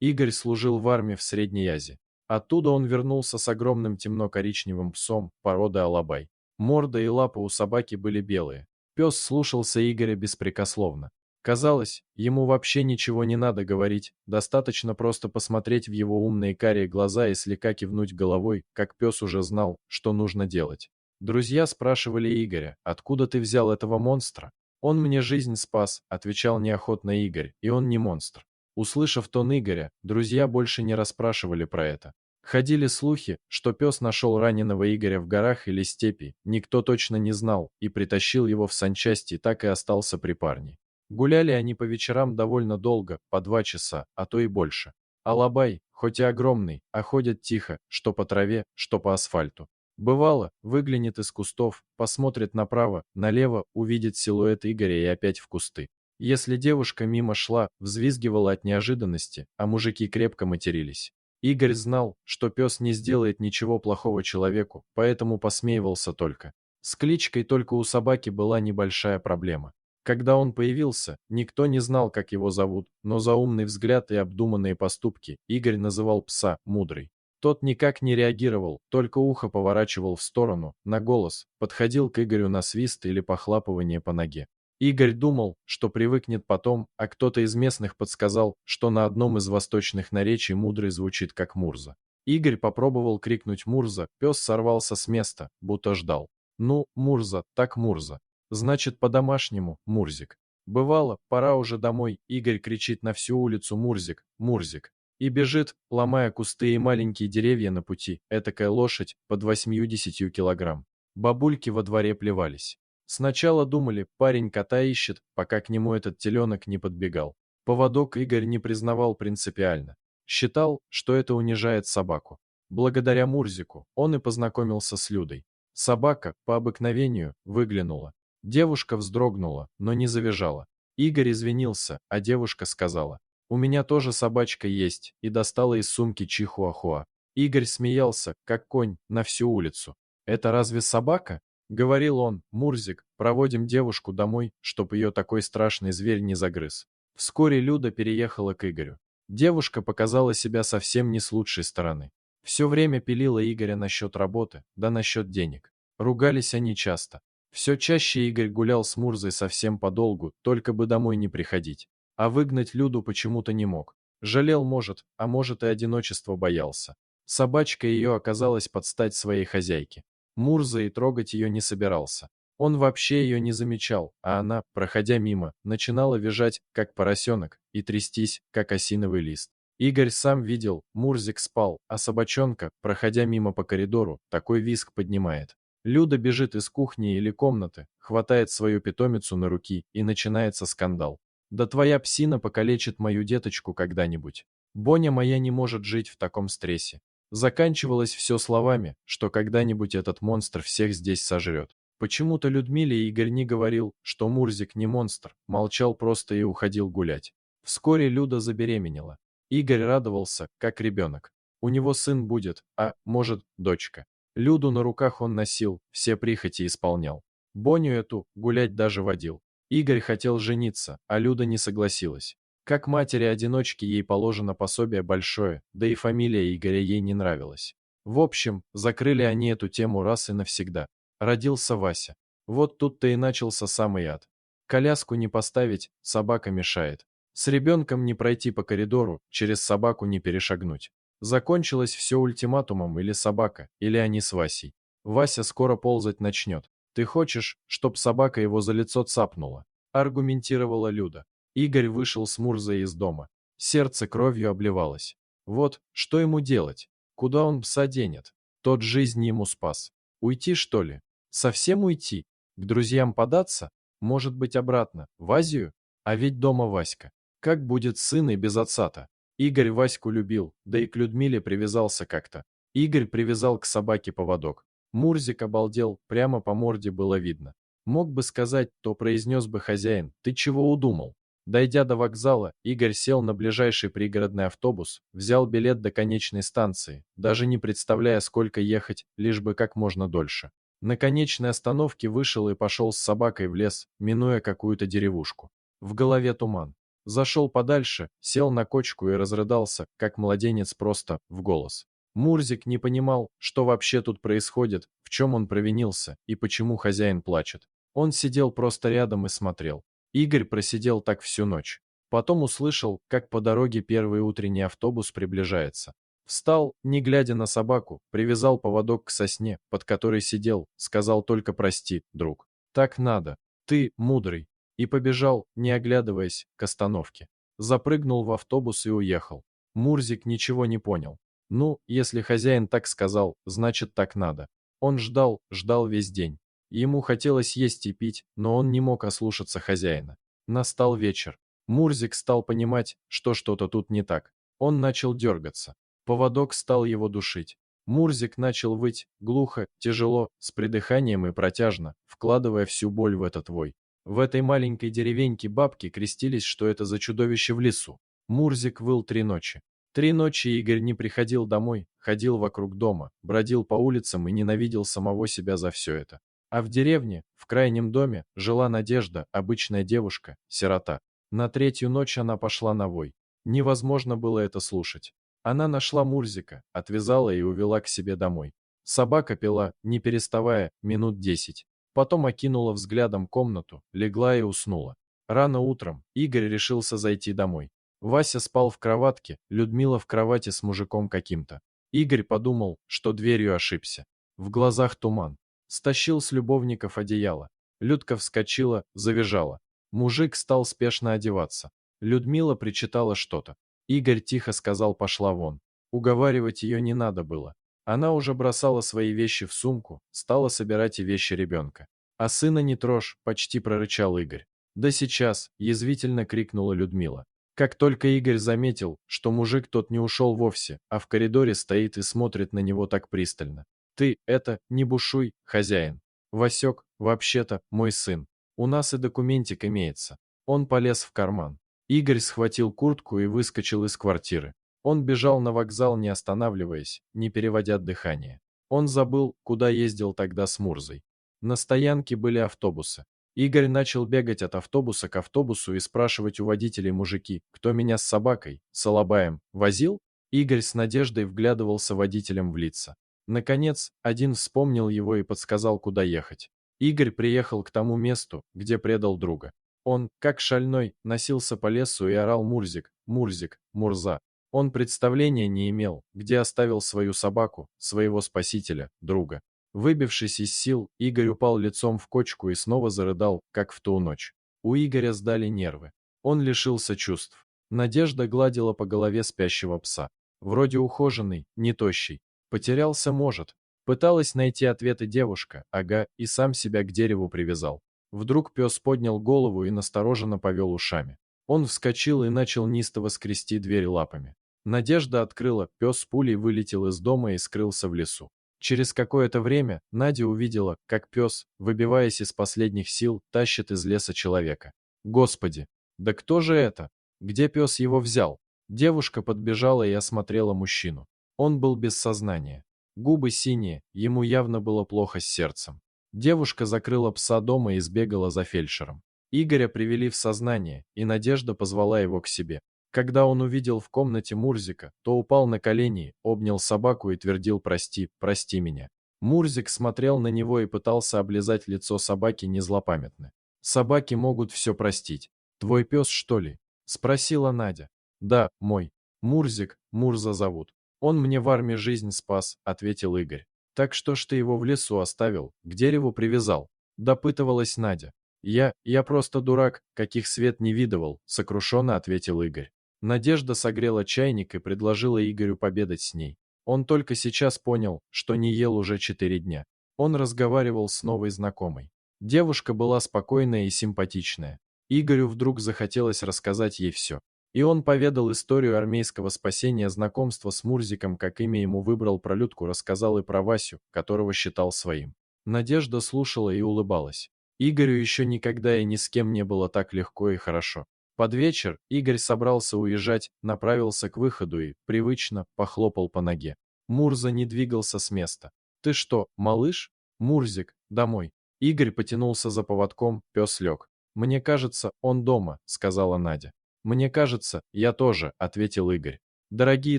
Игорь служил в армии в Средней Азии. Оттуда он вернулся с огромным темно-коричневым псом породы алабай. Морда и лапы у собаки были белые. Пес слушался Игоря беспрекословно. Казалось, ему вообще ничего не надо говорить, достаточно просто посмотреть в его умные карие глаза и слегка кивнуть головой, как пес уже знал, что нужно делать. Друзья спрашивали Игоря: «Откуда ты взял этого монстра?» «Он мне жизнь спас», — отвечал неохотно Игорь, — «и он не монстр». Услышав тон Игоря, друзья больше не расспрашивали про это. Ходили слухи, что пес нашел раненого Игоря в горах или степи, никто точно не знал, и притащил его в санчасти, так и остался при парне. Гуляли они по вечерам довольно долго, по 2 часа, а то и больше. Алабай, хоть и огромный, а ходит тихо, что по траве, что по асфальту. Бывало, выглянет из кустов, посмотрит направо, налево, увидит силуэт Игоря и опять в кусты. Если девушка мимо шла, взвизгивала от неожиданности, а мужики крепко матерились. Игорь знал, что пес не сделает ничего плохого человеку, поэтому посмеивался только. С кличкой только у собаки была небольшая проблема. Когда он появился, никто не знал, как его зовут, но за умный взгляд и обдуманные поступки Игорь называл пса «мудрый». Тот никак не реагировал, только ухо поворачивал в сторону, на голос, подходил к Игорю на свист или похлапывание по ноге. Игорь думал, что привыкнет потом, а кто-то из местных подсказал, что на одном из восточных наречий «мудрый» звучит как «Мурза». Игорь попробовал крикнуть «Мурза», пес сорвался с места, будто ждал. «Ну, Мурза, так Мурза. Значит, по-домашнему, Мурзик». Бывало, пора уже домой, Игорь кричит на всю улицу «Мурзик, Мурзик». И бежит, ломая кусты и маленькие деревья на пути, этакая лошадь под 80 килограмм. Бабульки во дворе плевались. Сначала думали, парень кота ищет, пока к нему этот теленок не подбегал. Поводок Игорь не признавал принципиально. Считал, что это унижает собаку. Благодаря Мурзику он и познакомился с Людой. Собака, по обыкновению, выглянула. Девушка вздрогнула, но не завизжала. Игорь извинился, а девушка сказала: «У меня тоже собачка есть», и достала из сумки чихуахуа. Игорь смеялся, как конь, на всю улицу. «Это разве собака?» — говорил он: «Мурзик, проводим девушку домой, чтоб ее такой страшный зверь не загрыз». Вскоре Люда переехала к Игорю. Девушка показала себя совсем не с лучшей стороны. Все время пилила Игоря насчет работы, да насчет денег. Ругались они часто. Все чаще Игорь гулял с Мурзой совсем подолгу, только бы домой не приходить. А выгнать Люду почему-то не мог. Жалел, может, а может и одиночество боялся. Собачка ее оказалась под стать своей хозяйке. Мурза и трогать ее не собирался. Он вообще ее не замечал, а она, проходя мимо, начинала визжать, как поросенок, и трястись, как осиновый лист. Игорь сам видел, Мурзик спал, а собачонка, проходя мимо по коридору, такой визг поднимает. Люда бежит из кухни или комнаты, хватает свою питомицу на руки, и начинается скандал. «Да твоя псина покалечит мою деточку когда-нибудь. Боня моя не может жить в таком стрессе». Заканчивалось все словами, что когда-нибудь этот монстр всех здесь сожрет. Почему-то Людмиле Игорь не говорил, что Мурзик не монстр, молчал просто и уходил гулять. Вскоре Люда забеременела. Игорь радовался, как ребенок. У него сын будет, а, может, дочка. Люду на руках он носил, все прихоти исполнял. Боню эту гулять даже водил. Игорь хотел жениться, а Люда не согласилась. Как матери-одиночке ей положено пособие большое, да и фамилия Игоря ей не нравилась. В общем, закрыли они эту тему раз и навсегда. Родился Вася. Вот тут-то и начался самый ад. Коляску не поставить, собака мешает. С ребенком не пройти по коридору, через собаку не перешагнуть. Закончилось все ультиматумом: или собака, или они с Васей. Вася скоро ползать начнет. «Ты хочешь, чтоб собака его за лицо цапнула?» — аргументировала Люда. Игорь вышел с Мурзой из дома. Сердце кровью обливалось. Вот, что ему делать? Куда он пса денет? Тот жизнь ему спас. Уйти, что ли? Совсем уйти? К друзьям податься? Может быть, обратно, в Азию? А ведь дома Васька. Как будет сын и без отца-то? Игорь Ваську любил, да и к Людмиле привязался как-то. Игорь привязал к собаке поводок. Мурзик обалдел, прямо по морде было видно. Мог бы сказать, то произнес бы хозяин: «Ты чего удумал?» Дойдя до вокзала, Игорь сел на ближайший пригородный автобус, взял билет до конечной станции, даже не представляя, сколько ехать, лишь бы как можно дольше. На конечной остановке вышел и пошел с собакой в лес, минуя какую-то деревушку. В голове туман. зашел подальше, сел на кочку и разрыдался, как младенец, просто в голос. Мурзик не понимал, что вообще тут происходит, в чем он провинился и почему хозяин плачет. Он сидел просто рядом и смотрел. Игорь просидел так всю ночь. Потом услышал, как по дороге первый утренний автобус приближается. Встал, не глядя на собаку, привязал поводок к сосне, под которой сидел, сказал только прости, друг. Так надо. Ты мудрый. И побежал, не оглядываясь, к остановке. Запрыгнул в автобус и уехал. Мурзик ничего не понял. Ну, если хозяин так сказал, значит так надо. Он ждал, ждал весь день. Ему хотелось есть и пить, но он не мог ослушаться хозяина. Настал вечер. Мурзик стал понимать, что что-то тут не так. Он начал дергаться. Поводок стал его душить. Мурзик начал выть, глухо, тяжело, с придыханием и протяжно, вкладывая всю боль в этот вой. В этой маленькой деревеньке бабки крестились, что это за чудовище в лесу. Мурзик выл 3 ночи. 3 ночи Игорь не приходил домой, ходил вокруг дома, бродил по улицам и ненавидел самого себя за все это. А в деревне, в крайнем доме, жила Надежда, обычная девушка, сирота. На 3-ю ночь она пошла на вой. Невозможно было это слушать. Она нашла Мурзика, отвязала и увела к себе домой. Собака пила, не переставая, минут 10. Потом окинула взглядом комнату, легла и уснула. Рано утром Игорь решился зайти домой. Вася спал в кроватке, Людмила в кровати с мужиком каким-то. Игорь подумал, что дверью ошибся. В глазах туман. Стащил с любовников одеяло. Людка вскочила, завизжала. Мужик стал спешно одеваться. Людмила причитала что-то. Игорь тихо сказал «пошла вон». Уговаривать ее не надо было. Она уже бросала свои вещи в сумку, стала собирать и вещи ребенка. «А сына не трожь», — почти прорычал Игорь. «Да сейчас», — язвительно крикнула Людмила. Как только Игорь заметил, что мужик тот не ушел вовсе, а в коридоре стоит и смотрит на него так пристально. «Ты, это, не бушуй, хозяин. Васек, вообще-то, мой сын. У нас и документик имеется». Он полез в карман. Игорь схватил куртку и выскочил из квартиры. Он бежал на вокзал, не останавливаясь, не переводя дыхание. Он забыл, куда ездил тогда с Мурзой. На стоянке были автобусы. Игорь начал бегать от автобуса к автобусу и спрашивать у водителей мужики, кто меня с собакой, с алабаем, возил? Игорь с надеждой вглядывался водителям в лица. Наконец, один вспомнил его и подсказал, куда ехать. Игорь приехал к тому месту, где предал друга. Он, как шальной, носился по лесу и орал «Мурзик, Мурзик, Мурза». Он представления не имел, где оставил свою собаку, своего спасителя, друга. Выбившись из сил, Игорь упал лицом в кочку и снова зарыдал, как в ту ночь. У Игоря сдали нервы. Он лишился чувств. Надежда гладила по голове спящего пса. Вроде ухоженный, не тощий. Потерялся, может. Пыталась найти ответы девушка, ага, и сам себя к дереву привязал. Вдруг пес поднял голову и настороженно повел ушами. Он вскочил и начал неистово скрести дверь лапами. Надежда открыла, пес пулей вылетел из дома и скрылся в лесу. Через какое-то время Надя увидела, как пес, выбиваясь из последних сил, тащит из леса человека. Господи, да кто же это? Где пес его взял? Девушка подбежала и осмотрела мужчину. Он был без сознания. Губы синие, ему явно было плохо с сердцем. Девушка закрыла пса дома и сбегала за фельдшером. Игоря привели в сознание, и Надежда позвала его к себе. Когда он увидел в комнате Мурзика, то упал на колени, обнял собаку и твердил «Прости, прости меня». Мурзик смотрел на него и пытался облизать лицо собаки незлопамятно. «Собаки могут все простить. Твой пес, что ли?» — спросила Надя. «Да, мой. Мурзик, Мурза зовут. Он мне в армии жизнь спас», — ответил Игорь. «Так что ж ты его в лесу оставил, к дереву привязал?» — допытывалась Надя. «Я просто дурак, каких свет не видывал», — сокрушенно ответил Игорь. Надежда согрела чайник и предложила Игорю пообедать с ней. Он только сейчас понял, что не ел уже 4 дня. Он разговаривал с новой знакомой. Девушка была спокойная и симпатичная. Игорю вдруг захотелось рассказать ей все. И он поведал историю армейского спасения, знакомства с Мурзиком, как имя ему выбрал, про Людку рассказал и про Васю, которого считал своим. Надежда слушала и улыбалась. Игорю еще никогда и ни с кем не было так легко и хорошо. Под вечер Игорь собрался уезжать, направился к выходу и, привычно, похлопал по ноге. Мурза не двигался с места. «Ты что, малыш?» «Мурзик, домой». Игорь потянулся за поводком, пес лег. «Мне кажется, он дома», — сказала Надя. Мне кажется, я тоже, ответил Игорь. Дорогие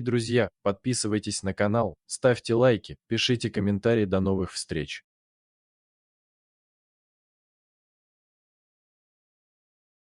друзья, подписывайтесь на канал, ставьте лайки, пишите комментарии, до новых встреч.